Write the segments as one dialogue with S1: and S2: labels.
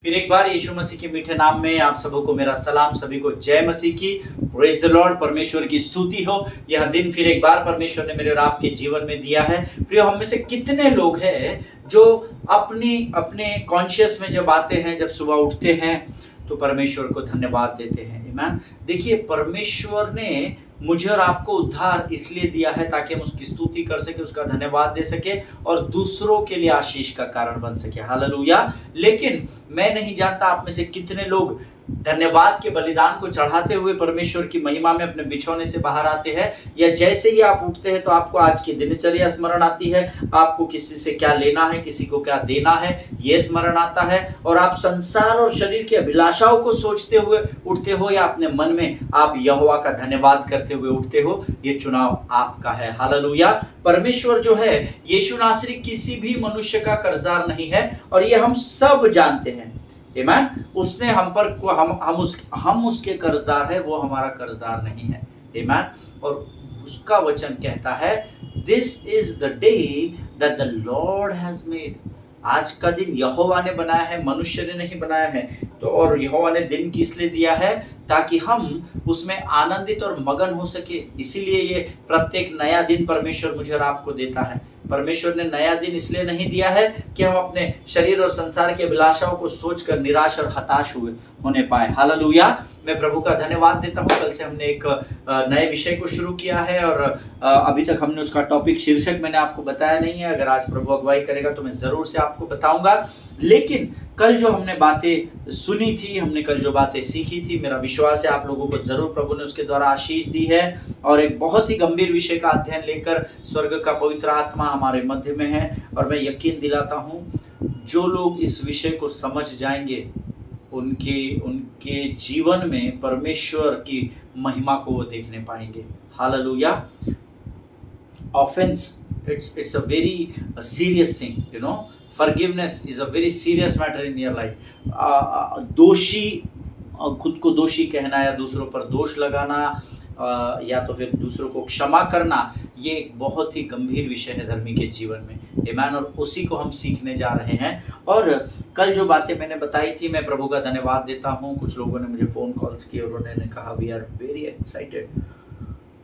S1: फिर एक बार यीशु मसीह के मीठे नाम में आप सबों को मेरा सलाम, सभी को जय मसीह की। Praise the Lord. परमेश्वर की स्तुति हो। यह दिन फिर एक बार परमेश्वर ने मेरे और आपके जीवन में दिया है। प्रिय, हम में से कितने लोग हैं जो अपने कॉन्शियस में जब आते हैं, जब सुबह उठते हैं तो परमेश्वर को धन्यवाद देते हैं। आमीन। देखिए, परमेश्वर ने मुझे और आपको उद्धार इसलिए दिया है ताकि हम उसकी स्तुति कर सके, उसका धन्यवाद दे सके और दूसरों के लिए आशीष का कारण बन सके। हालेलुया। लेकिन मैं नहीं जानता आप में से कितने लोग धन्यवाद के बलिदान को चढ़ाते हुए परमेश्वर की महिमा में अपने बिछौने से बाहर आते हैं, या जैसे ही आप उठते हैं तो आपको आज की दिनचर्या स्मरण आती है, आपको किसी से क्या लेना है, किसी को क्या देना है, ये स्मरण आता है, और आप संसार और शरीर की अभिलाषाओं को सोचते हुए उठते हो, या अपने मन में आप यहोवा का धन्यवाद करते हुए उठते हो। ये चुनाव आपका है। हालेलुया। परमेश्वर जो है, यीशु नासरी किसी भी मनुष्य का कर्जदार नहीं है, और ये हम सब जानते हैं। आमीन। उसने हम पर हम उसके कर्जदार है, वो हमारा कर्जदार नहीं है। आमीन। और उसका वचन कहता है, this is the day that the Lord has made. आज का दिन यहोवा ने बनाया है, मनुष्य ने नहीं बनाया है। तो और यहोवा ने दिन किस लिए दिया है? ताकि हम उसमें आनंदित और मगन हो सके। इसीलिए ये प्रत्येक नया दिन परमेश्वर मुझे और आपको देता है। परमेश्वर ने नया दिन इसलिए नहीं दिया है कि हम अपने शरीर और संसार की अभिलाषाओं को सोचकर निराश और हताश होने पाए। हालेलुया। मैं प्रभु का धन्यवाद देता हूँ। कल से हमने एक नए विषय को शुरू किया है, और अभी तक हमने उसका टॉपिक, शीर्षक मैंने आपको बताया नहीं है। अगर आज प्रभु अगुवाई करेगा तो मैं जरूर से आपको बताऊंगा। लेकिन कल जो हमने बातें सुनी थी, हमने कल जो बातें सीखी थी, मेरा विश्वास है आप लोगों को जरूर प्रभु ने उसके द्वारा आशीष दी है। और एक बहुत ही गंभीर विषय का अध्ययन लेकर स्वर्ग का पवित्र आत्मा हमारे मध्य में है, और मैं यकीन दिलाता हूँ जो लोग इस विषय को समझ जाएंगे, उनके जीवन में परमेश्वर की महिमा को वो देखने पाएंगे। Hallelujah. Offence, it's a very serious thing, you know. Forgiveness is a very serious matter in your life. दोषी, खुद को दोषी कहना या दूसरों पर दोष लगाना, या तो फिर दूसरों को क्षमा करना, ये एक बहुत ही गंभीर विषय है धर्मी के जीवन में। आमीन। और उसी को हम सीखने जा रहे हैं। और कल जो बातें मैंने बताई थी, मैं प्रभु का धन्यवाद देता हूँ। कुछ लोगों ने मुझे फ़ोन कॉल्स किए और उन्होंने कहा, we are very excited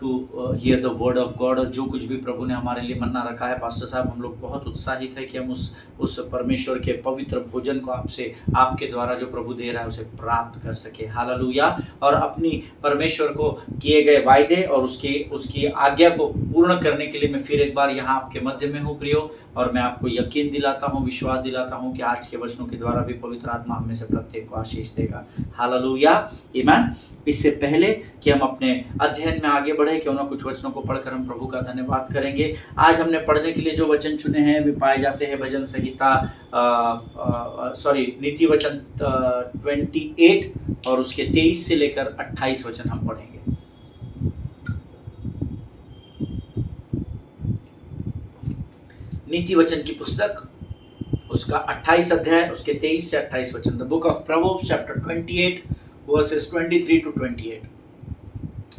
S1: to hear the word of God. और जो कुछ भी प्रभु ने हमारे लिए मन्ना रखा है, पास्टर साहब, हम लोग बहुत उत्साहित है कि हम उस परमेश्वर के पवित्र भोजन को आपके द्वारा जो प्रभु दे रहा है उसे प्राप्त कर सके। हालेलुया। और अपनी परमेश्वर को किए गए वायदे और उसकी आज्ञा को पूर्ण करने के लिए मैं फिर एक बार यहाँ आपके मध्य में हूँ प्रियो। और मैं आपको यकीन दिलाता हूँ, विश्वास दिलाता हूँ कि आज के वचनों के द्वारा भी पवित्र आत्मा हम में से प्रत्येक को आशीष देगा। हालेलुया। आमीन। इससे पहले कि हम अपने अध्ययन में आगे बढ़े, क्यों ना कुछ वचनों को पढ़कर हम प्रभु का धन्यवाद करेंगे। आज हमने पढ़ने के लिए जो वचन चुने हैं वे पाए जाते हैं भजन संहिता, नीति वचन 28 और उसके 23 से लेकर 28 वचन हम पढ़ेंगे। नीति वचन की पुस्तक, उसका 28 अध्याय, उसके 23 से 28 वचन। The book of proverbs chapter 28 versus 23 to 28।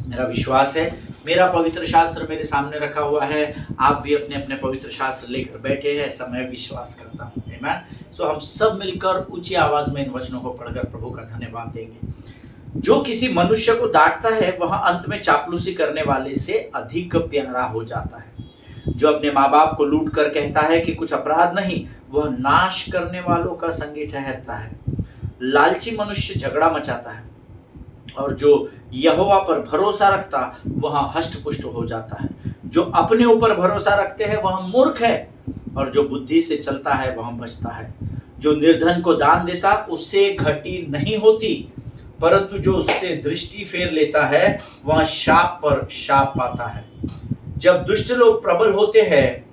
S1: मेरा विश्वास है, मेरा पवित्र शास्त्र मेरे सामने रखा हुआ है, आप भी अपने अपने पवित्र शास्त्र लेकर बैठे हैं, ऐसा मैं विश्वास करता हूँ। आमीन। सो हम सब मिलकर ऊंची आवाज में इन वचनों को पढ़कर प्रभु का धन्यवाद देंगे। जो किसी मनुष्य को डांटता है वह अंत में चापलूसी करने वाले से अधिक प्यारा हो जाता है। जो अपने माँ बाप को लूट कर कहता है कि कुछ अपराध नहीं, वह नाश करने वालों का संगी ठहरता है। लालची मनुष्य झगड़ा मचाता है, और जो यहोवा पर भरोसा रखता वह हष्ट-पुष्ट हो जाता है। जो अपने ऊपर भरोसा रखते हैं वह मूर्ख है, और जो बुद्धि से चलता है वह बचता है। जो निर्धन को दान देता उससे घटी नहीं होती, परंतु जो उससे दृष्टि फेर लेता है वह शाप पर शाप पाता है। जब दुष्ट लोग प्रबल होते हैं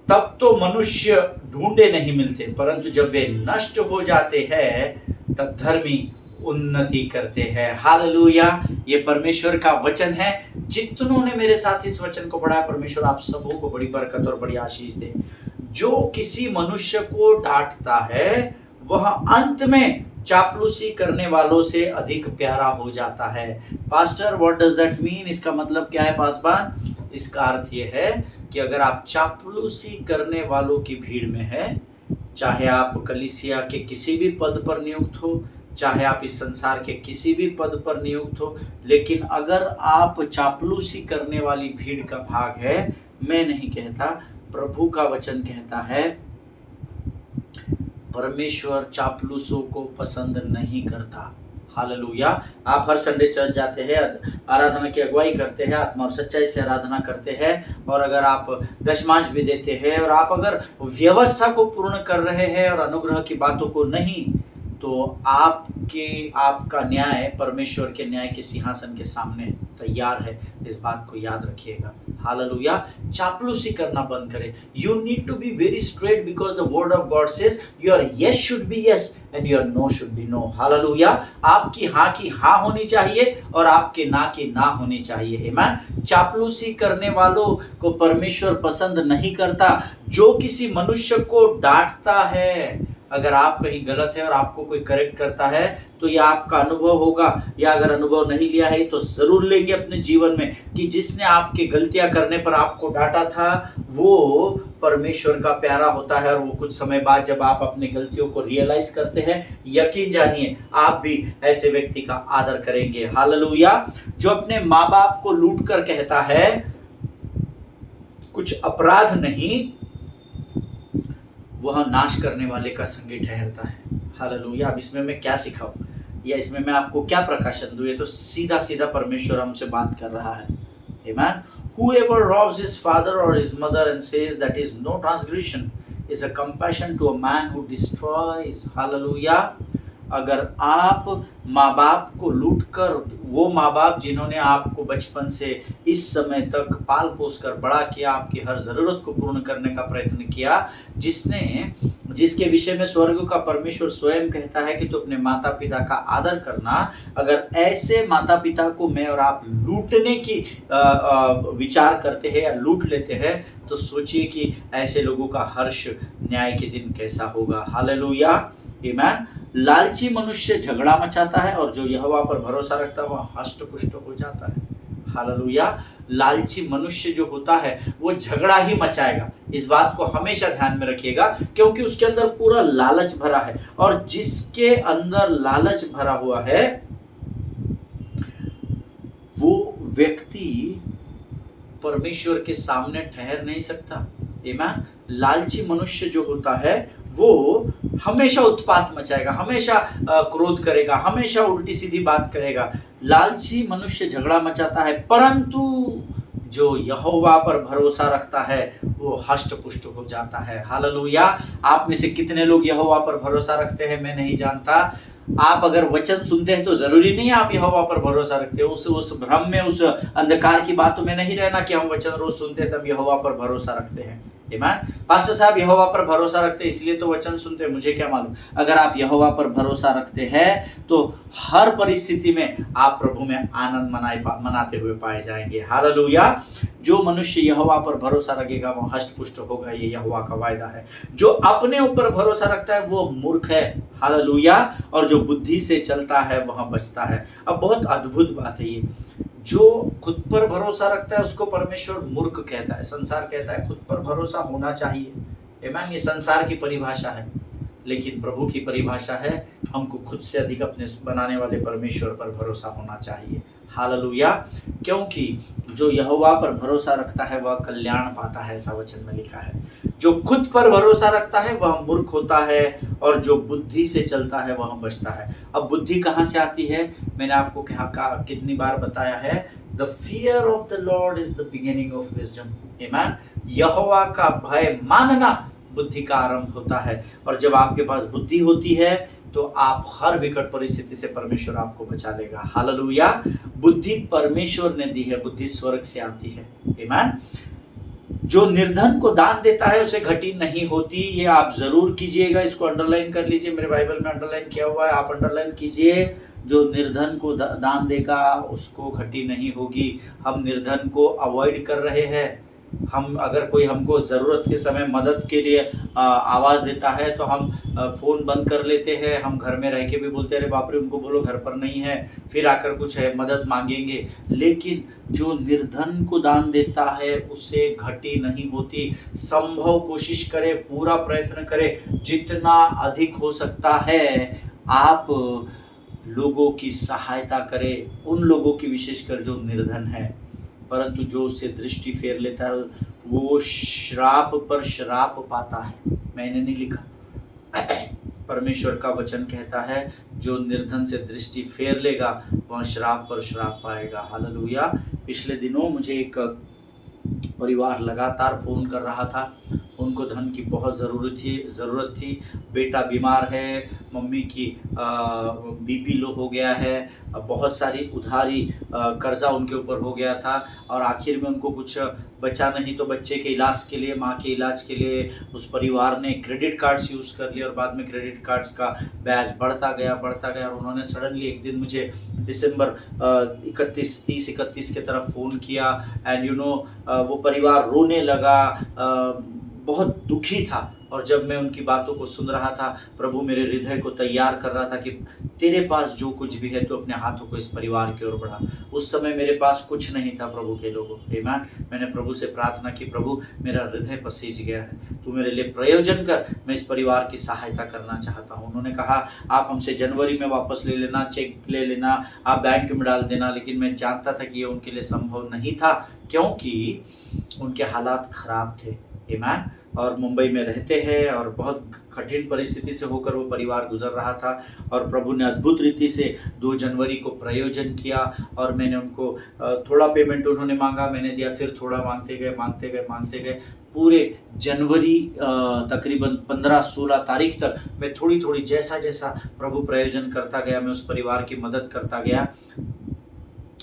S1: तब तो मनुष्य ढूंढे नहीं मिलते, परंतु जब वे नष्ट हो जाते हैं तब धर्मी उन्नति करते हैं। हालेलुया। ये परमेश्वर का वचन है। जितनों ने मेरे साथ इस वचन को पढ़ा, परमेश्वर आप सबों को बड़ी बरकत और बड़ी आशीष दे। जो किसी मनुष्य को डांटता है वह अंत में चापलूसी करने वालों से अधिक प्यारा हो जाता है। Pastor, what does that mean? इसका मतलब क्या है पासवान? इसका अर्थ ये है कि अगर आप चापलूसी करने वालों की भीड़ में है, चाहे आप कलीसिया के किसी भी पद पर नियुक्त हो, चाहे आप इस संसार के किसी भी पद पर नियुक्त हो, लेकिन अगर आप चापलूसी करने वाली भीड़ का भाग है, मैं नहीं कहता, प्रभु का वचन कहता है, परमेश्वर चापलूसों को पसंद नहीं करता। हालेलुया। आप हर संडे चर्च जाते हैं, आराधना की अगुवाई करते हैं, आत्मा और सच्चाई से आराधना करते हैं, और अगर आप दशमांश भी देते हैं, और आप अगर व्यवस्था को पूर्ण कर रहे हैं और अनुग्रह की बातों को नहीं, तो आपका न्याय परमेश्वर के न्याय के सिंहासन के सामने तैयार है। इस बात को याद रखिएगा। हालेलुया। चापलूसी करना बंद करें। You need to be very straight because the word of God says your yes should be yes and your no should be no. Hallelujah. आपकी हाँ की हाँ होनी चाहिए और आपके ना की ना होनी चाहिए। आमीन। चापलूसी करने वालों को परमेश्वर पसंद नहीं करता। जो किसी मनुष्य को डांटता है, अगर आप कहीं गलत है और आपको कोई करेक्ट करता है, तो यह आपका अनुभव होगा, या अगर अनुभव नहीं लिया है तो जरूर लेंगे अपने जीवन में, कि जिसने आपके गलतियां करने पर आपको डांटा था वो परमेश्वर का प्यारा होता है। और वो कुछ समय बाद जब आप अपनी गलतियों को रियलाइज करते हैं, यकीन जानिए आप भी ऐसे व्यक्ति का आदर करेंगे। हालेलुया। जो अपने माँ बाप को लूट कर कहता है कुछ अपराध नहीं, वह नाश करने वाले का संगी ठहरता है। हालेलुया। अब इसमें मैं क्या सिखाऊं, या इसमें मैं आपको क्या प्रकाशन दूं? ये तो सीधा सीधा परमेश्वर हमसे बात कर रहा है। आमीन। Whoever robs his father or his mother and says that is no transgression is a compassion to a man who destroys. Hallelujah. अगर आप माँ बाप को लूट कर, वो माँ बाप जिन्होंने आपको बचपन से इस समय तक पाल पोस कर बड़ा किया, आपकी हर ज़रूरत को पूर्ण करने का प्रयत्न किया, जिसके विषय में स्वर्ग का परमेश्वर स्वयं कहता है कि तो अपने माता पिता का आदर करना, अगर ऐसे माता पिता को मैं और आप लूटने की विचार करते हैं या लूट लेते हैं, तो सोचिए कि ऐसे लोगों का हर्ष न्याय के दिन कैसा होगा। हालेलुया। आमीन। लालची मनुष्य झगड़ा मचाता है और जो यहोवा पर भरोसा रखता है वह हष्ट पुष्ट हो जाता है। हालेलुया। लालची मनुष्य जो होता है वो झगड़ा ही मचाएगा। इस बात को हमेशा ध्यान में रखिएगा, क्योंकि उसके अंदर पूरा लालच भरा है, और जिसके अंदर लालच भरा हुआ है वो व्यक्ति परमेश्वर के सामने ठहर नहीं सकता। आमीन। लालची मनुष्य जो होता है वो हमेशा उत्पात मचाएगा, हमेशा क्रोध करेगा, हमेशा उल्टी सीधी बात करेगा। लालची मनुष्य झगड़ा मचाता है, परंतु जो यहोवा पर भरोसा रखता है वो हष्ट पुष्ट हो जाता है। हालेलुया। आप में से कितने लोग यहोवा पर भरोसा रखते हैं मैं नहीं जानता। आप अगर वचन सुनते हैं तो जरूरी नहीं है आप यहोवा पर भरोसा रखते हो। उस भ्रम में, उस अंधकार की बातों में नहीं रहना कि हम वचन रोज सुनते हैं तब यहोवा पर भरोसा रखते हैं। आमीन। पास्टर साहब यहोवा पर भरोसा रखते हैं इसलिए तो वचन सुनते हैं, मुझे क्या मालूम। अगर आप यहोवा पर भरोसा रखते हैं तो हर परिस्थिति में आप प्रभु में आनंद मनाते हुए पाए जाएंगे। हालेलुया। जो मनुष्य यहोवा पर भरोसा रखेगा वो हष्ट पुष्ट होगा, ये यहोवा का वायदा है। जो अपने ऊपर भरोसा रखता है वो मूर्ख है। हालेलुया। और जो बुद्धि से चलता है वह बचता है। अब बहुत अद्भुत बात है ये, जो खुद पर भरोसा रखता है उसको परमेश्वर मूर्ख कहता है। संसार कहता है खुद पर भरोसा होना चाहिए। आमीन। ये संसार की परिभाषा है, लेकिन प्रभु की परिभाषा है हमको खुद से अधिक अपने बनाने वाले परमेश्वर पर भरोसा होना चाहिए। हालेलुया। क्योंकि जो यहोवा पर भरोसा रखता है वह कल्याण पाता है, ऐसा वचन में लिखा है। जो खुद पर भरोसा रखता है वह मूर्ख होता है, और जो बुद्धि से चलता है वह बचता है। अब बुद्धि कहाँ से आती है? मैंने आपको कितनी बार बताया है, the fear of the Lord is the beginning of wisdom. आमीन। यहोवा का भय मानना बुद्धि का आरंभ होता है, और जब आपके पास बुद्धि होती है तो आप हर विकट परिस्थिति से परमेश्वर आपको बचा लेगा। हालेलुया। बुद्धि परमेश्वर ने दी है, बुद्धि स्वर्ग से आती है। आमीन। जो निर्धन को दान देता है उसे घटी नहीं होती। ये आप जरूर कीजिएगा, इसको अंडरलाइन कर लीजिए, मेरे बाइबल में अंडरलाइन किया हुआ है, आप अंडरलाइन कीजिए। जो निर्धन को दान देगा उसको घटी नहीं होगी। हम निर्धन को अवॉइड कर रहे हैं, हम अगर कोई हमको ज़रूरत के समय मदद के लिए आवाज़ देता है तो हम फ़ोन बंद कर लेते हैं। हम घर में रह के भी बोलते हैं अरे बाप रे उनको बोलो घर पर नहीं है, फिर आकर कुछ है मदद मांगेंगे। लेकिन जो निर्धन को दान देता है उससे घटी नहीं होती। संभव कोशिश करे, पूरा प्रयत्न करे, जितना अधिक हो सकता है आप लोगों की सहायता करें, उन लोगों की विशेषकर जो निर्धन है। परंतु जो उससे दृष्टि फेर लेता है वो श्राप पर श्राप पाता है। मैंने नहीं लिखा, परमेश्वर का वचन कहता है जो निर्धन से दृष्टि फेर लेगा वह श्राप पर श्राप पाएगा। हालेलुया। पिछले दिनों मुझे एक परिवार लगातार फ़ोन कर रहा था। उनको धन की बहुत ज़रूरत थी। बेटा बीमार है, मम्मी की बीपी लो हो गया है, बहुत सारी उधारी कर्ज़ा उनके ऊपर हो गया था और आखिर में उनको कुछ बचा नहीं तो बच्चे के इलाज के लिए, माँ के इलाज के लिए उस परिवार ने क्रेडिट कार्ड्स यूज़ कर लिए और बाद में क्रेडिट कार्ड्स का ब्याज बढ़ता गया और उन्होंने सडनली एक दिन मुझे दिसंबर 30-31 के तरफ फ़ोन किया एंड वो परिवार रोने लगा, बहुत दुखी था। और जब मैं उनकी बातों को सुन रहा था, प्रभु मेरे हृदय को तैयार कर रहा था कि तेरे पास जो कुछ भी है तो अपने हाथों को इस परिवार की ओर बढ़ा। उस समय मेरे पास कुछ नहीं था प्रभु के लोगों। आमीन। मैंने प्रभु से प्रार्थना की, प्रभु मेरा हृदय पसीज गया है, तू मेरे लिए प्रयोजन कर, मैं इस परिवार की सहायता करना चाहता हूँ। उन्होंने कहा आप हमसे जनवरी में वापस ले लेना, चेक ले लेना, आप बैंक में डाल देना। लेकिन मैं जानता था कि ये उनके लिए संभव नहीं था क्योंकि उनके हालात खराब थे। आमीन। और मुंबई में रहते हैं और बहुत कठिन परिस्थिति से होकर वो परिवार गुजर रहा था और प्रभु ने अद्भुत रीति से 2 जनवरी को प्रयोजन किया और मैंने उनको थोड़ा पेमेंट उन्होंने मांगा, मैंने दिया, फिर थोड़ा मांगते गए पूरे जनवरी तकरीबन 15-16 तारीख तक मैं थोड़ी जैसा जैसा प्रभु प्रयोजन करता गया मैं उस परिवार की मदद करता गया।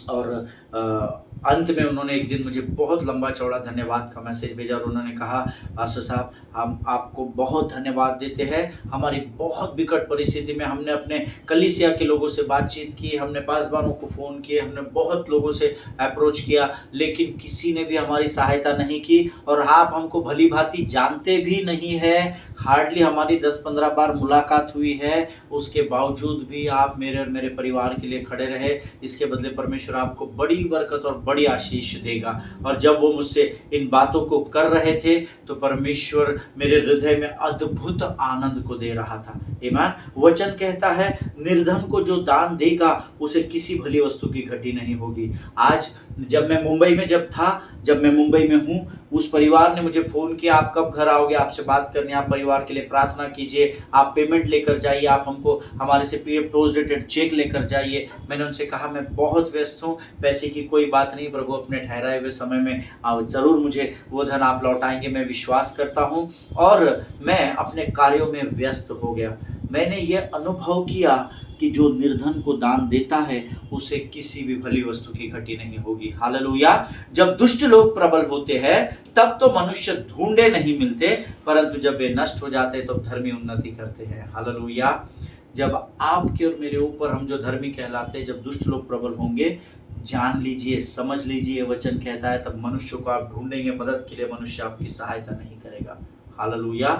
S1: और अंत में उन्होंने एक दिन मुझे बहुत लंबा चौड़ा धन्यवाद का मैसेज भेजा और उन्होंने कहा पास्टर साहब हम आपको बहुत धन्यवाद देते हैं। हमारी बहुत विकट परिस्थिति में हमने अपने कलीसिया के लोगों से बातचीत की, हमने पासवानों को फ़ोन किए, हमने बहुत लोगों से अप्रोच किया, लेकिन किसी ने भी हमारी सहायता नहीं की। और आप हमको भली भांति जानते भी नहीं है, हार्डली हमारी 10-15 बार मुलाकात हुई है, उसके बावजूद भी आप मेरे और मेरे परिवार के लिए खड़े रहे। इसके बदले परमेश्वर आपको बड़ी बरकत और बड़ी आशीष देगा। और जब वो मुझसे इन बातों को कर रहे थे तो परमेश्वर मेरे हृदय में अद्भुत आनंद को दे रहा था। आमीन। वचन कहता है निर्धन को जो दान देगा उसे किसी भली वस्तु की घटी नहीं होगी। आज जब मैं मुंबई में हूँ, उस परिवार ने मुझे फ़ोन किया, आप कब घर आओगे, आपसे बात करनी, आप परिवार के लिए प्रार्थना कीजिए, आप पेमेंट लेकर जाइए, आप हमको हमारे से पोस्ट डेटेड चेक लेकर जाइए। मैंने उनसे कहा मैं बहुत व्यस्त हूँ, पैसे की कोई बात नहीं, प्रभु अपने ठहराए हुए समय में ज़रूर मुझे वो धन आप लौटाएंगे, मैं विश्वास करता हूँ। और मैं अपने कार्यों में व्यस्त हो गया। मैंने ये अनुभव किया कि जो निर्धन को दान देता है उसे किसी भी भली वस्तु की घटी नहीं होगी। हालेलुया। जब दुष्ट लोग प्रबल होते हैं तब तो मनुष्य ढूंढे नहीं मिलते, परंतु जब वे नष्ट हो जाते हैं तो धर्मी उन्नति करते हैं। हालेलुया। जब आपके और मेरे ऊपर हम जो धर्मी कहलाते हैं, जब दुष्ट लोग प्रबल होंगे, जान लीजिए, समझ लीजिए, वचन कहता है तब मनुष्य को आप ढूंढेंगे मदद के लिए, मनुष्य आपकी सहायता नहीं करेगा। हालेलुया।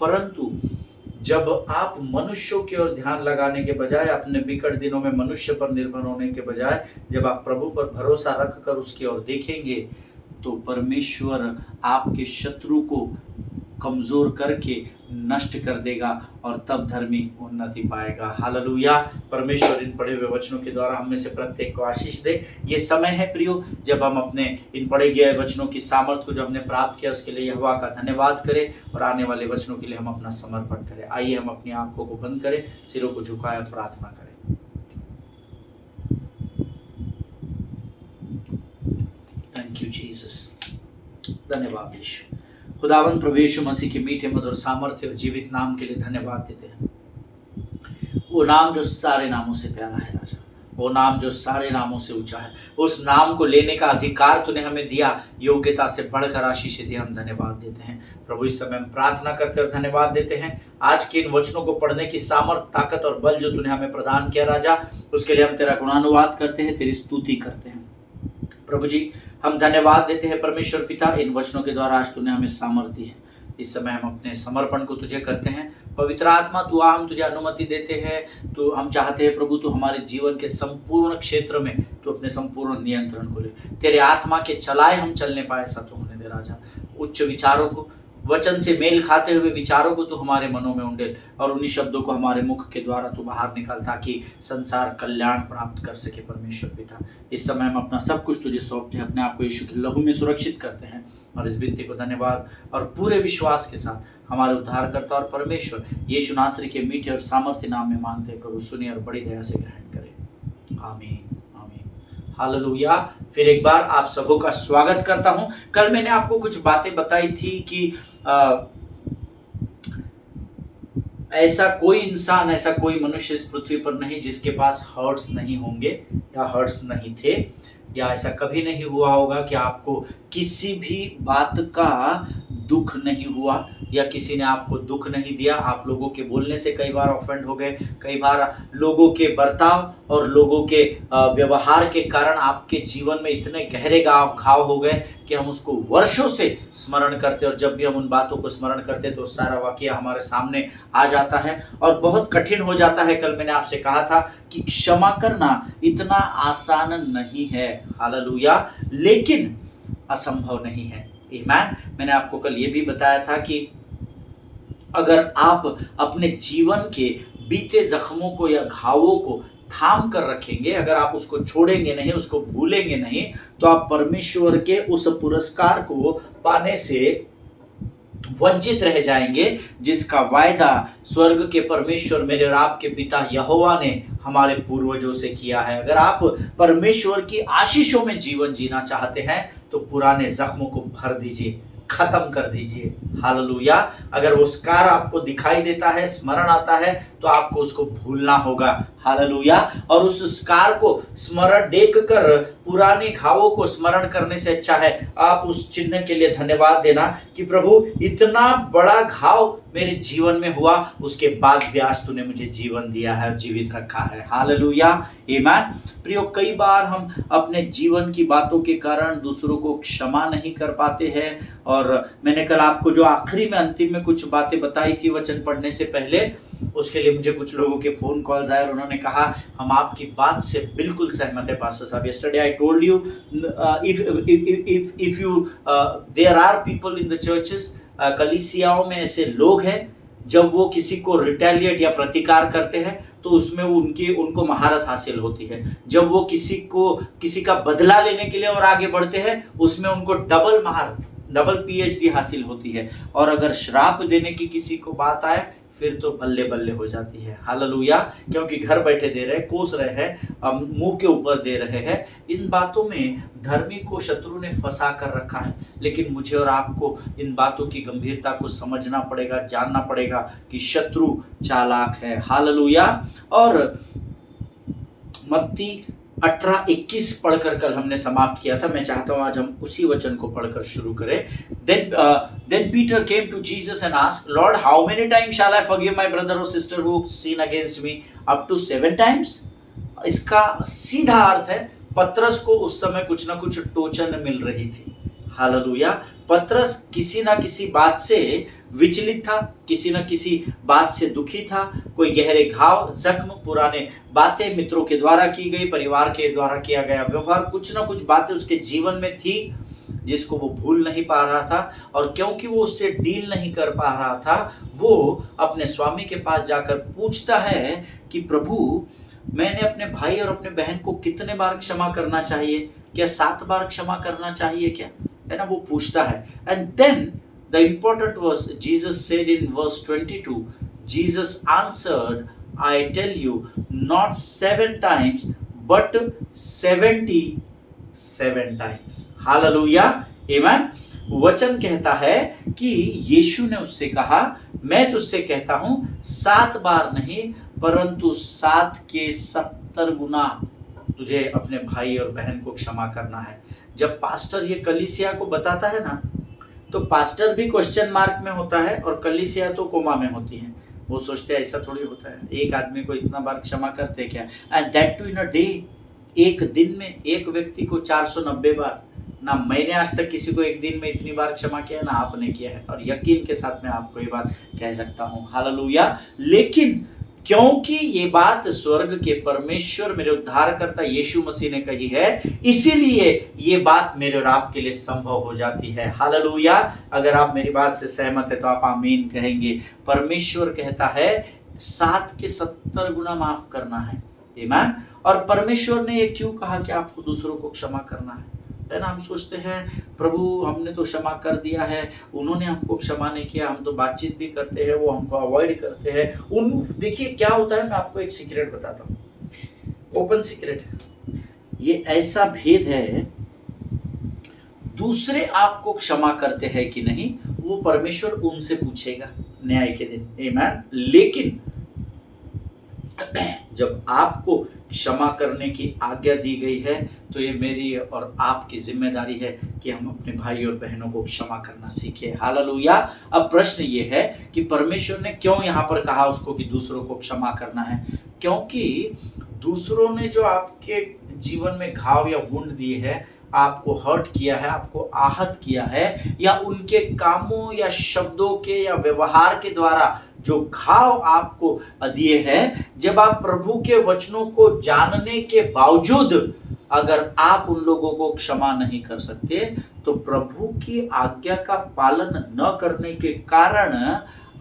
S1: परंतु जब आप मनुष्यों की ओर ध्यान लगाने के बजाय, अपने विकट दिनों में मनुष्य पर निर्भर होने के बजाय, जब आप प्रभु पर भरोसा रखकर उसकी ओर देखेंगे तो परमेश्वर आपके शत्रु को कमज़ोर करके नष्ट कर देगा और तब धर्मी उन्नति पाएगा। हालेलुया। परमेश्वर इन पढ़े हुए वचनों के द्वारा हम में से प्रत्येक को आशीष दे। ये समय है प्रियो जब हम अपने इन पढ़े गए वचनों की सामर्थ को जो हमने प्राप्त किया उसके लिए यहोवा का धन्यवाद करें और आने वाले वचनों के लिए हम अपना समर्पण करें। आइए हम अपनी आंखों को बंद करें, सिरों को झुकाए और प्रार्थना करें। Thank you Jesus. धन्यवाद यीशु। खुदावंद प्रभु यीशु मसीह के मीठे मधुर सामर्थ्य और जीवित नाम के लिए धन्यवाद देते हैं। वो नाम जो सारे नामों से प्यारा है राजा, वो नाम जो सारे नामों से ऊंचा है, उस नाम को लेने का अधिकार तूने हमें दिया, योग्यता से बढ़कर आशीष दिए। हम धन्यवाद देते हैं प्रभु। इस समय हम प्रार्थना करते और धन्यवाद देते हैं आज के इन वचनों को पढ़ने की सामर्थ, ताकत और बल जो तूने हमें प्रदान किया राजा, उसके लिए हम तेरा गुणानुवाद करते हैं, तेरी स्तुति करते हैं। प्रभु जी, हम धन्यवाद देते हैं परमेश्वर पिता, इन वचनों के द्वारा आज तूने हमें सामर्थ्य दी है। इस समय हम अपने समर्पण को तुझे करते हैं। पवित्र आत्मा तू आ, हम तुझे अनुमति देते हैं। तो हम चाहते हैं प्रभु, तू हमारे जीवन के संपूर्ण क्षेत्र में तू अपने संपूर्ण नियंत्रण को ले। तेरे आत्मा के चलाए हम चलने पाए, ऐसा तो होने दे राजा। उच्च विचारों को, वचन से मेल खाते हुए विचारों को तू हमारे मनों में उंडेल, और उन्हीं शब्दों को हमारे मुख के द्वारा तू बाहर निकाल, ताकि संसार कल्याण प्राप्त कर सके। परमेश्वर पिता, इस समय हम अपना सब कुछ तुझे सौंपते हैं, अपने आप को यीशु के लहू में सुरक्षित करते हैं, और इस विनती को धन्यवाद और पूरे विश्वास के साथ हमारे उद्धारकर्ता और परमेश्वर यीशु नासरी के मीठे और सामर्थ्य नाम में मांगते हैं। प्रभु सुनिए और बड़ी दया से ग्रहण करें। आमीन, आमीन, हालेलुया। फिर एक बार आप सबों का स्वागत करता हूं। कल मैंने आपको कुछ बातें बताई थी कि ऐसा कोई इंसान, ऐसा कोई मनुष्य इस पृथ्वी पर नहीं जिसके पास हर्ट्स नहीं होंगे या हर्ट्स नहीं थे, या ऐसा कभी नहीं हुआ होगा कि आपको किसी भी बात का दुख नहीं हुआ या किसी ने आपको दुख नहीं दिया। आप लोगों के बोलने से कई बार ऑफेंड हो गए, कई बार लोगों के बर्ताव और लोगों के व्यवहार के कारण आपके जीवन में इतने गहरे घाव हो गए कि हम उसको वर्षों से स्मरण करते, और जब भी हम उन बातों को स्मरण करते तो सारा वाकया हमारे सामने आ जाता है और बहुत कठिन हो जाता है। कल मैंने आपसे कहा था कि क्षमा करना इतना आसान नहीं है, हालेलुया, लेकिन असंभव नहीं है। आमीन। मैंने आपको कल ये भी बताया था कि अगर आप अपने जीवन के बीते जख्मों को या घावों को थाम कर रखेंगे, अगर आप उसको छोड़ेंगे नहीं, उसको भूलेंगे नहीं, तो आप परमेश्वर के उस पुरस्कार को पाने से वंचित रह जाएंगे जिसका वायदा स्वर्ग के परमेश्वर मेरे और आपके पिता यहोवा ने हमारे पूर्वजों से किया है। अगर आप परमेश्वर की आशीषों में जीवन जीना चाहते हैं तो पुराने जख्मों को भर दीजिए, खत्म कर दीजिए, हालेलुया। अगर वो स्कार आपको दिखाई देता है, स्मरण आता है, तो आपको उसको भूलना होगा, हालेलुया। और उस स्कार को स्मरण देखकर पुराने घावों को स्मरण करने से अच्छा है आप उस चिन्ह के लिए धन्यवाद देना कि प्रभु इतना बड़ा घाव मेरे जीवन में हुआ, उसके बाद भी आज तूने मुझे जीवन दिया है, जीवित रखा है, हालेलुया, आमीन। प्रियो, कई बार हम अपने जीवन की बातों के कारण दूसरों को क्षमा नहीं कर पाते हैं, और मैंने कल आपको जो आखिरी में अंतिम में कुछ बातें बताई थी वचन पढ़ने से पहले, उसके लिए मुझे कुछ लोगों के फोन कॉल्स आए और उन्होंने कहा हम आपकी बात से बिल्कुल सहमत है पास्टर साहब। Yesterday I told you if you there are people in the churches, कलीसियाओं में ऐसे लोग हैं जब वो किसी को रिटेलिएट या प्रतिकार करते हैं तो उसमें उनको महारत हासिल होती है। जब वो किसी का बदला लेने के लिए और आगे बढ़ते हैं उसमें उनको डबल महारत, डबल पीएचडी हासिल होती है। और अगर श्राप देने की किसी को बात आए फिर तो बल्ले बल्ले हो जाती है, हालेलुया, क्योंकि घर बैठे दे रहे हैं, कोस रहे हैं, मुंह के ऊपर दे रहे हैं। इन बातों में धर्मी को शत्रु ने फंसा कर रखा है, लेकिन मुझे और आपको इन बातों की गंभीरता को समझना पड़ेगा, जानना पड़ेगा कि शत्रु चालाक है, हालेलुया। और मत्ती 18:21 पढ़कर कल हमने समाप्त किया था। मैं चाहता हूं आज हम उसी वचन को पढ़कर शुरू करें। Then Peter came to Jesus and asked, Lord, how many times shall I forgive my brother or sister who sin against me? Up to 7 times? इसका सीधा अर्थ है पतरस को उस समय कुछ ना कुछ टोचन मिल रही थी, हालेलुया। पतरस किसी ना किसी बात से विचलित था, किसी न किसी बात से दुखी था, कोई गहरे घाव, जख्म, पुराने बातें मित्रों के द्वारा की गई, परिवार के द्वारा किया गया व्यवहार, कुछ ना कुछ बातें उसके जीवन में थी जिसको वो भूल नहीं पा रहा था। और क्योंकि वो उससे डील नहीं कर पा रहा था, वो अपने स्वामी के पास जाकर पूछता है कि प्रभु, मैंने अपने भाई और अपने बहन को कितने बार क्षमा करना चाहिए? क्या 7 बार क्षमा करना चाहिए क्या? है ना, वो पूछता है। And then the important verse, Jesus said in verse 22, Jesus answered, I tell you, not 7 times, but 77 times. Hallelujah, amen. वचन कहता है कि यीशु ने उससे कहा, मैं तुझसे कहता हूं 7 बार नहीं परंतु 7 के 70 गुना तुझे अपने भाई और बहन को क्षमा करना है। जब पास्टर ये कलीसिया को बताता है ना, तो पास्टर भी क्वेश्चन मार्क में होता है और कलीसिया तो कोमा में होती है। वो सोचते हैं ऐसा थोड़ी होता है, एक आदमी को इतना बार क्षमा करते क्या, and that too in a day. एक दिन में एक व्यक्ति को 490 बार, ना मैंने आज तक किसी को एक दिन में इतनी बार क्षमा किया ना आपने किया है, और यकीन के साथ मैं आपको ये बात कह सकता हूँ। हालेलुया। लेकिन क्योंकि ये बात स्वर्ग के परमेश्वर मेरे उद्धारकर्ता यीशु मसीह ने कही है, इसीलिए ये बात मेरे और आपके लिए संभव हो जाती है। हालेलुया। अगर आप मेरी बात से सहमत है तो आप आमीन कहेंगे। परमेश्वर कहता है 7 के 70 गुना माफ करना है। आमीन। और परमेश्वर ने ये क्यों कहा कि आपको दूसरों को क्षमा करना है ना? हम सोचते हैं प्रभु हमने तो क्षमा कर दिया है, उन्होंने हमको क्षमा नहीं किया, हम तो बातचीत भी करते हैं, वो हमको अवॉइड करते हैं। देखिए क्या होता है, मैं आपको एक सीक्रेट बताता हूँ, ओपन सीक्रेट है। ये ऐसा भेद है, दूसरे आपको क्षमा करते हैं कि नहीं वो परमेश्वर उनसे पूछेगा न्याय के दिन। आमीन। लेकिन जब आपको क्षमा करने की आज्ञा दी गई है तो ये मेरी और आपकी जिम्मेदारी है कि हम अपने भाई और बहनों को क्षमा करना सीखें। हालेलुया। अब प्रश्न ये है कि परमेश्वर ने क्यों यहाँ पर कहा उसको कि दूसरों को क्षमा करना है? क्योंकि दूसरों ने जो आपके जीवन में घाव या वुंड दिए है, आपको हर्ट किया है, आपको आहत किया है, या उनके कामों या शब्दों के या व्यवहार के द्वारा जो घाव आपको दिए हैं, जब आप प्रभु के वचनों को जानने के बावजूद अगर आप उन लोगों को क्षमा नहीं कर सकते तो प्रभु की आज्ञा का पालन न करने के कारण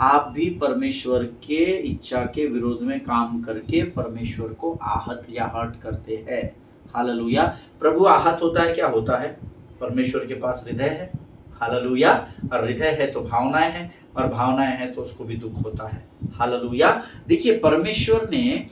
S1: आप भी परमेश्वर के इच्छा के विरोध में काम करके परमेश्वर को आहत या हर्ट करते हैं। हालेलुया। प्रभु आहत होता है, क्या होता है? परमेश्वर के पास हृदय है। हालेलुया। और हृदय है तो भावनाएं हैं, और भावनाएं हैं तो उसको भी दुख होता है। हालेलुया। देखिए परमेश्वर ने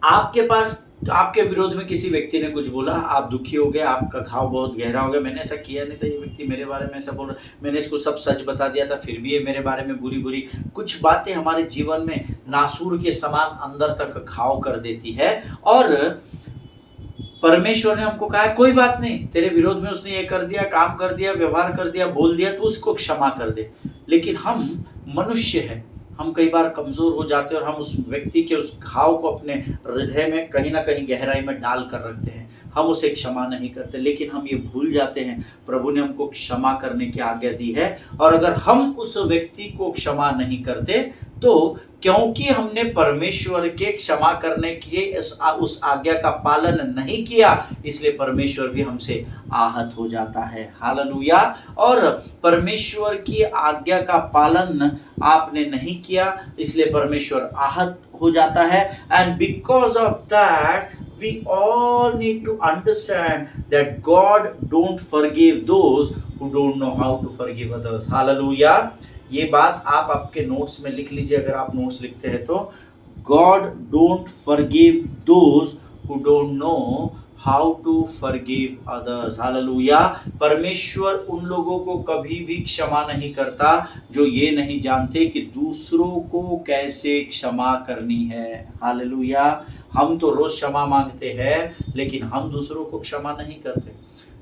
S1: आपके पास आपके विरोध में किसी व्यक्ति ने कुछ बोला, आप दुखी हो गए, आपका घाव बहुत गहरा हो गया, मैंने ऐसा किया नहीं था, ये व्यक्ति मेरे बारे में ऐसा बोल रहा, मैंने इसको सब सच बता दिया था, फिर भी ये मेरे बारे में बुरी बुरी कुछ बातें हमारे जीवन में नासूर के समान अंदर तक घाव कर देती है। और परमेश्वर ने हमको कहा कोई बात नहीं, तेरे विरोध में उसने ये कर दिया, काम कर दिया, व्यवहार कर दिया, बोल दिया, तो उसको क्षमा कर दे। लेकिन हम मनुष्य हैं, हम कई बार कमजोर हो जाते हैं और हम उस व्यक्ति के उस घाव को अपने हृदय में कहीं ना कहीं गहराई में डाल कर रखते हैं, हम उसे क्षमा नहीं करते। लेकिन हम ये भूल जाते हैं प्रभु ने हमको क्षमा करने की आज्ञा दी है, और अगर हम उस व्यक्ति को क्षमा नहीं करते तो क्योंकि हमने परमेश्वर के क्षमा करने के उस आज्ञा का पालन नहीं किया, इसलिए परमेश्वर भी हमसे आहत हो जाता है। हालेलुया। और परमेश्वर की आज्ञा का पालन आपने नहीं किया, इसलिए परमेश्वर आहत हो जाता है। And because of that we all need to understand that God don't forgive those who don't know how to forgive others. Hallelujah. ये बात आप आपके नोट्स में लिख लीजिए, अगर आप नोट्स लिखते हैं तो। God don't forgive those who don't know how to forgive others. Hallelujah. परमेश्वर उन लोगों को कभी भी क्षमा नहीं करता जो ये नहीं जानते कि दूसरों को कैसे क्षमा करनी है। हालेलुया। हम तो रोज क्षमा मांगते हैं लेकिन हम दूसरों को क्षमा नहीं करते।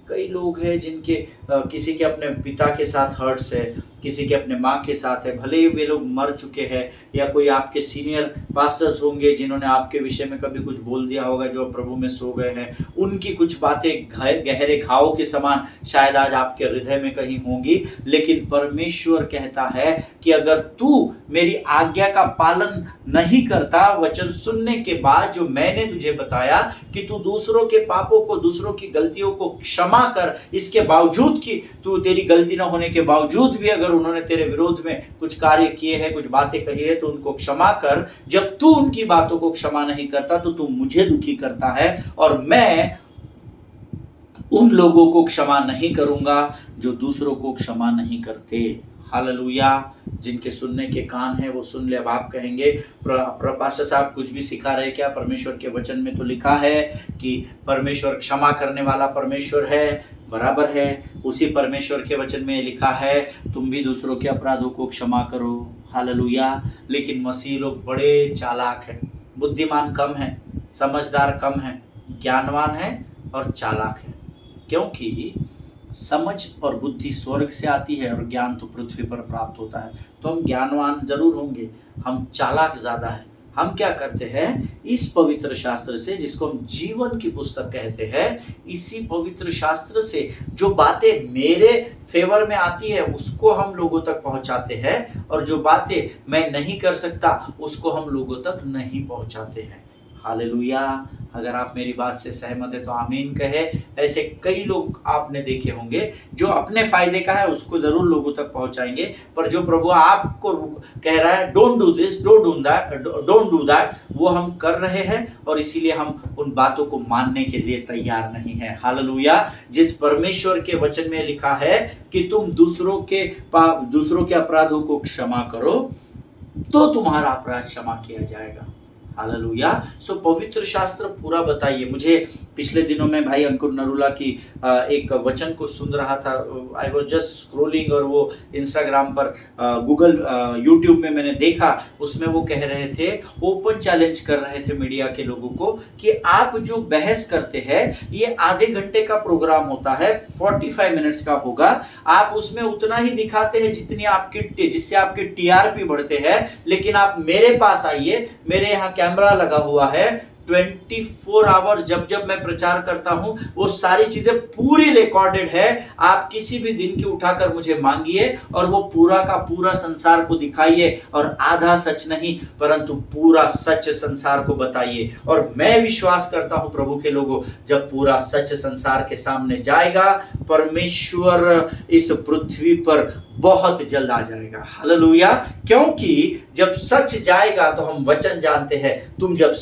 S1: कई लोग हैं जिनके किसी के अपने पिता के साथ हर्ट्स है, किसी के अपने माँ के साथ है, भले ही वे लोग मर चुके हैं, या कोई आपके सीनियर पास्टर्स होंगे जिन्होंने आपके विषय में कभी कुछ बोल दिया होगा जो प्रभु में सो गए हैं, उनकी कुछ बातें गहरे घाव के समान शायद आज आपके हृदय में कहीं होंगी। लेकिन परमेश्वर कहता है कि अगर तू मेरी आज्ञा का पालन नहीं करता, वचन सुनने के बाद जो मैंने तुझे बताया कि तू दूसरों के पापों को, दूसरों की गलतियों को क्षमा कर, इसके बावजूद कि तू तेरी गलती न होने के बावजूद भी अगर उन्होंने तेरे विरोध में कुछ कार्य किए हैं, कुछ बातें कही है, तो उनको क्षमा कर। जब तू उनकी बातों को क्षमा नहीं करता तो तू मुझे दुखी करता है, और मैं उन लोगों को क्षमा नहीं करूंगा जो दूसरों को क्षमा नहीं करते। हालेलुया। जिनके सुनने के कान हैं वो सुन ले। अब आप कहेंगे पास्टर साहब कुछ भी सिखा रहे क्या? परमेश्वर के वचन में तो लिखा है कि परमेश्वर क्षमा करने वाला परमेश्वर है। बराबर है, उसी परमेश्वर के वचन में लिखा है तुम भी दूसरों के अपराधों को क्षमा करो। हालेलुया। लेकिन मसीह लोग बड़े चालाक हैं, बुद्धिमान कम है, समझदार कम है, ज्ञानवान है और चालाक है। क्योंकि समझ और बुद्धि स्वर्ग से आती है और ज्ञान तो पृथ्वी पर प्राप्त होता है। तो हम ज्ञानवान जरूर होंगे, हम चालाक ज़्यादा है, हम क्या करते हैं, इस पवित्र शास्त्र से, जिसको हम जीवन की पुस्तक कहते हैं, इसी पवित्र शास्त्र से जो बातें मेरे फेवर में आती है उसको हम लोगों तक पहुंचाते हैं, और जो बातें मैं नहीं कर सकता उसको हम लोगों तक नहीं पहुंचाते हैं। हालेलुया। अगर आप मेरी बात से सहमत है तो आमीन कहे। ऐसे कई लोग आपने देखे होंगे जो अपने फायदे का है उसको जरूर लोगों तक पहुंचाएंगे, पर जो प्रभु आपको कह रहा है don't do this, don't do that, वो हम कर रहे हैं, और इसीलिए हम उन बातों को मानने के लिए तैयार नहीं है। हालेलुया। जिस परमेश्वर के वचन में लिखा है कि तुम दूसरों के अपराधों को क्षमा करो तो तुम्हारा अपराध क्षमा किया जाएगा। हालेलुया। सो पवित्र शास्त्र पूरा बताइए। मुझे पिछले दिनों में भाई अंकुर नरूला की एक वचन को सुन रहा था। आई वॉज जस्ट स्क्रोलिंग, और वो इंस्टाग्राम पर गूगल यूट्यूब में मैंने देखा, उसमें वो कह रहे थे, ओपन चैलेंज कर रहे थे मीडिया के लोगों को कि आप जो बहस करते हैं ये आधे घंटे का प्रोग्राम होता है, 45 मिनट्स का होगा, आप उसमें उतना ही दिखाते हैं जिससे आपके टीआरपी बढ़ते हैं, लेकिन आप मेरे पास आइए, मेरे यहाँ कैमरा लगा हुआ है, 24 आवर जब मैं प्रचार करता हूं वो सारी चीजें पूरी रिकॉर्डेड है, आप किसी भी दिन की उठाकर मुझे मांगिए और वो पूरा का पूरा संसार को दिखाइए, और आधा सच नहीं परंतु पूरा सच संसार को बताइए। और मैं विश्वास करता हूं प्रभु के लोगों, जब पूरा सच संसार के सामने जाएगा, परमेश्वर इस पृथ्वी पर बहुत जल्द आ जाएगा। हालेलुया। क्योंकि जब सच जाएगा तो हम वचन जानते हैं, तुम जब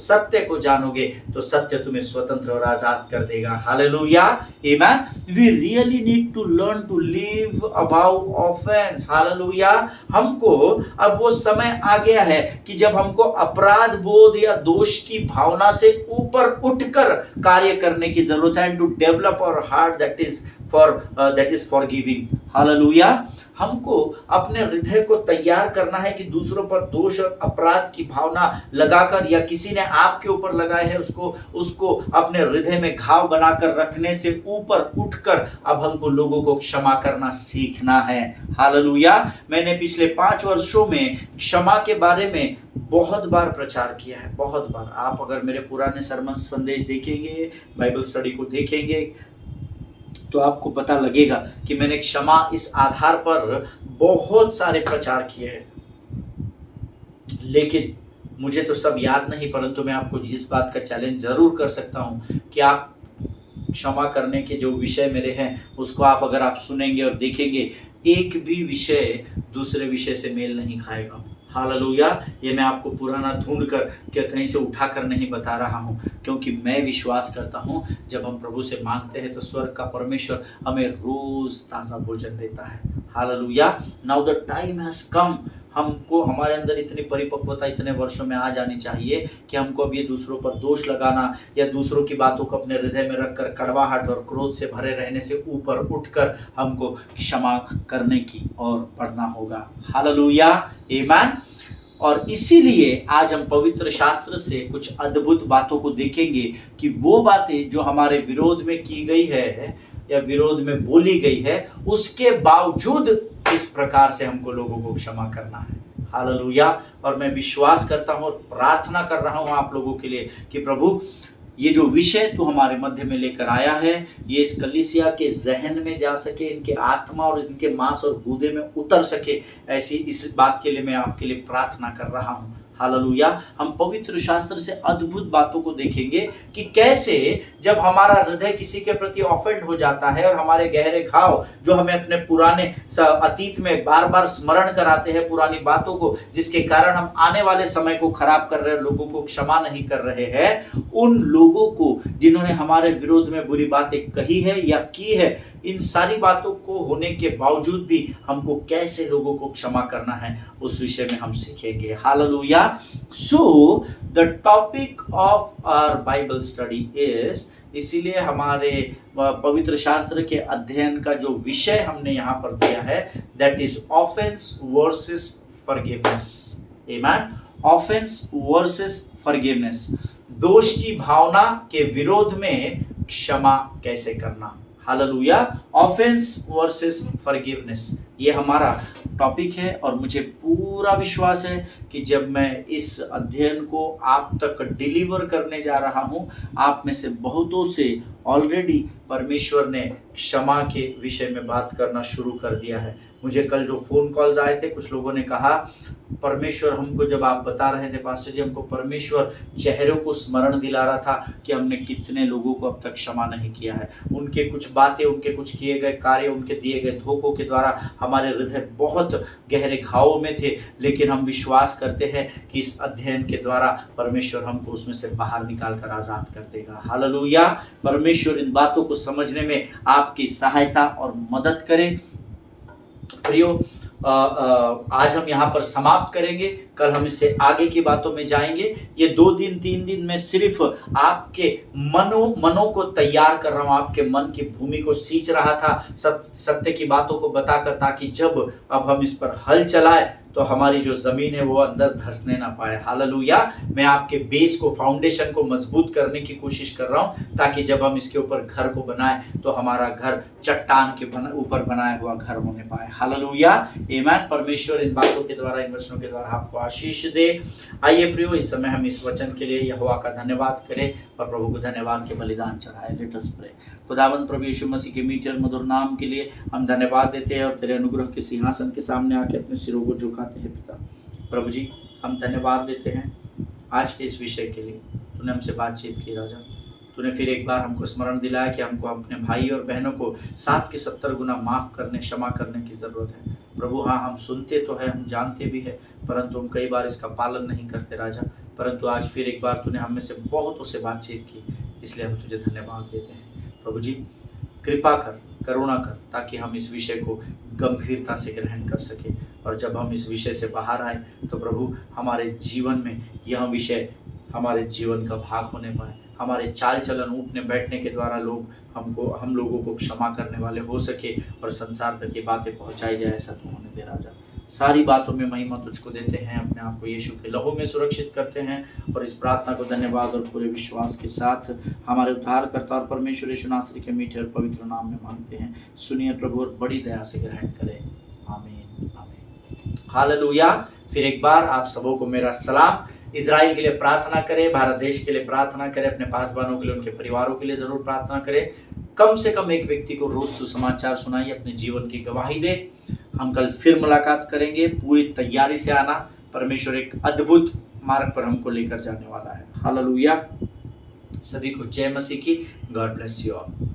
S1: सत्य को जानोगे तो सत्य तुम्हें स्वतंत्र और आजाद कर देगा। Hallelujah. Amen. We really need to learn to live about offence. Hallelujah. हमको अब वो समय आ गया है कि जब हमको अपराध बोध या दोष की भावना से ऊपर उठकर कार्य करने की जरूरत है, and to develop our heart that is forgiving. Hallelujah. हमको अपने हृदय को तैयार करना है कि दूसरों पर दोष और अपराध की भावना लगाकर, या किसी ने आपके ऊपर लगाए है उसको अपने हृदय में घाव बनाकर रखने से ऊपर उठकर अब हमको लोगों को क्षमा करना सीखना है। हालेलुया। मैंने पिछले 5 वर्षों में क्षमा के बारे में बहुत बार प्रचार किया है, बहुत बार। आप अगर मेरे पुराने सरमन संदेश देखेंगे, बाइबल स्टडी को देखेंगे, तो आपको पता लगेगा कि मैंने क्षमा इस आधार पर बहुत सारे प्रचार किए हैं, लेकिन मुझे तो सब याद नहीं, परंतु मैं आपको इस बात का चैलेंज जरूर कर सकता हूं कि आप क्षमा करने के जो विषय मेरे हैं उसको अगर आप सुनेंगे और देखेंगे, एक भी विषय दूसरे विषय से मेल नहीं खाएगा। हालेलुया। ये मैं आपको पुराना ढूंढ कर क्या कहीं से उठा कर नहीं बता रहा हूँ, क्योंकि मैं विश्वास करता हूँ जब हम प्रभु से मांगते हैं तो स्वर्ग का परमेश्वर हमें रोज ताज़ा भोजन देता है। Hallelujah. Now the time has come. हमको हमारे अंदर इतनी परिपक्वता इतने वर्षों में आ जानी चाहिए कि हमको अब ये दूसरों पर दोष लगाना या दूसरों की बातों को अपने हृदय में रखकर कड़वाहट और क्रोध से भरे रहने से ऊपर उठकर हमको क्षमा करने की ओर बढ़ना होगा। हालेलुया। आमीन। और इसीलिए आज हम पवित्र शास्त्र से कुछ अद्भुत बातों को देखेंगे कि वो बातें जो हमारे विरोध में की गई है या विरोध में बोली गई है, उसके बावजूद इस प्रकार से हमको लोगों को क्षमा करना है। हालेलुया। और मैं विश्वास करता हूँ और प्रार्थना कर रहा हूँ आप लोगों के लिए कि प्रभु ये जो विषय तू हमारे मध्य में लेकर आया है, ये इस कलीसिया के जहन में जा सके, इनके आत्मा और इनके मांस और गूदे में उतर सके, ऐसी इस बात के लिए मैं आपके लिए प्रार्थना कर रहा हूँ। हालेलुया। हम पवित्र शास्त्र से अद्भुत बातों को देखेंगे कि कैसे जब हमारा हृदय किसी के प्रति ऑफेंड हो जाता है और हमारे गहरे घाव जो हमें अपने पुराने अतीत में बार बार स्मरण कराते हैं पुरानी बातों को, जिसके कारण हम आने वाले समय को खराब कर रहे हैं, लोगों को क्षमा नहीं कर रहे हैं, उन लोगों को जिन्होंने हमारे विरोध में बुरी बातें कही है या की है, इन सारी बातों को होने के बावजूद भी हमको कैसे लोगों को क्षमा करना है उस विषय में हम सीखेंगे। Hallelujah. So the topic of our Bible study is, इसीलिए हमारे पवित्र शास्त्र के अध्ययन का जो विषय हमने यहाँ पर दिया है, that is offence versus forgiveness. आमीन। ऑफेंस वर्सेस फॉरगिवनेस, दोष की भावना के विरोध में क्षमा कैसे करना। हालेलुया। ऑफेंस वर्सेस फॉरगिवनेस, ये हमारा टॉपिक है और मुझे पूरा विश्वास है कि जब मैं इस अध्ययन को आप तक डिलीवर करने जा रहा हूँ, आप में से बहुतों से ऑलरेडी परमेश्वर ने क्षमा के विषय में बात करना शुरू कर दिया है। मुझे कल जो फ़ोन कॉल्स आए थे, कुछ लोगों ने कहा, परमेश्वर हमको, जब आप बता रहे थे पास्टर जी, हमको परमेश्वर चेहरों को स्मरण दिला रहा था कि हमने कितने लोगों को अब तक क्षमा नहीं किया है। उनके कुछ बातें, उनके कुछ किए गए कार्य, उनके दिए गए धोखों के द्वारा हमारे हृदय बहुत गहरे घावों में थे, लेकिन हम विश्वास करते हैं कि इस अध्ययन के द्वारा परमेश्वर हमको उसमें से बाहर निकाल कर आज़ाद कर देगा। हालेलुया। परमेश्वर इन बातों को समझने में आपकी सहायता और मदद करे। प्रियो, आज हम यहाँ पर समाप्त करेंगे, कल हम इससे आगे की बातों में जाएंगे। ये 2 दिन 3 दिन में सिर्फ आपके मनों को तैयार कर रहा हूँ, आपके मन की भूमि को सींच रहा था सत्य की बातों को बताकर, ताकि जब अब हम इस पर हल चलाए तो हमारी जो ज़मीन है वो अंदर धंसने ना पाए। हालेलुया। मैं आपके बेस को, फाउंडेशन को मजबूत करने की कोशिश कर रहा हूँ, ताकि जब हम इसके ऊपर घर को बनाए तो हमारा घर चट्टान के ऊपर बनाया हुआ घर होने पाए। हालेलुया। आमीन। परमेश्वर इन बातों के द्वारा, इन वचनों के द्वारा आपको आशीष दे। आइए प्रियो, इस समय हम इस वचन के लिए यहोवा का धन्यवाद करें और प्रभु को धन्यवाद के बलिदान चढ़ाए। Let us pray. खुदावंद प्रभु यीशु मसीह के मीठे और मधुर नाम के लिए हम धन्यवाद देते हैं और तेरे अनुग्रह के सिंहासन के सामने आके अपने सिरों को झुकाते हैं। पिता प्रभु जी, हम धन्यवाद देते हैं आज के इस विषय के लिए। तूने हमसे बातचीत की राजा, तूने फिर एक बार हमको स्मरण दिलाया कि हमको अपने भाई और बहनों को 7 के 70 गुना माफ़ करने, क्षमा करने की ज़रूरत है। प्रभु हाँ, हम सुनते तो है, हम जानते भी है, परंतु हम कई बार इसका पालन नहीं करते राजा। परंतु आज फिर एक बार तूने हमें से बहुतों से बातचीत की, इसलिए हम तुझे धन्यवाद देते हैं। प्रभु जी, कृपा कर, करुणा कर, ताकि हम इस विषय को गंभीरता से ग्रहण कर सकें, और जब हम इस विषय से बाहर आए तो प्रभु हमारे जीवन में यह विषय हमारे जीवन का भाग होने पाए। हमारे चाल चलन, उठने बैठने के द्वारा हम लोगों को क्षमा करने वाले हो सके और संसार तक ये बातें पहुंचाई जाए। ऐसा तो होने दे राजा। सारी बातों में महिमा तुझको देते हैं, अपने आप को यीशु के लहू में सुरक्षित करते हैं, और इस प्रार्थना को धन्यवाद और पूरे विश्वास के साथ हमारे उद्धारकर्ता और परमेश्वर यीशु नासरी के मीठे और पवित्र नाम में मांगते हैं। सुनिए प्रभु और बड़ी दया से ग्रहण करें। आमीन, आमीन। हालेलुया। फिर एक बार आप सबों को मेरा सलाम। इजराइल के लिए प्रार्थना करें, भारत देश के लिए प्रार्थना करें, अपने पासवानों के लिए, उनके परिवारों के लिए ज़रूर प्रार्थना करें। कम से कम एक व्यक्ति को रोज सुसमाचार सुनाइए, अपने जीवन की गवाही दे। हम कल फिर मुलाकात करेंगे। पूरी तैयारी से आना, परमेश्वर एक अद्भुत मार्ग पर हमको लेकर जाने वाला है। हालेलुया। सभी को जय मसीह की। God bless you all.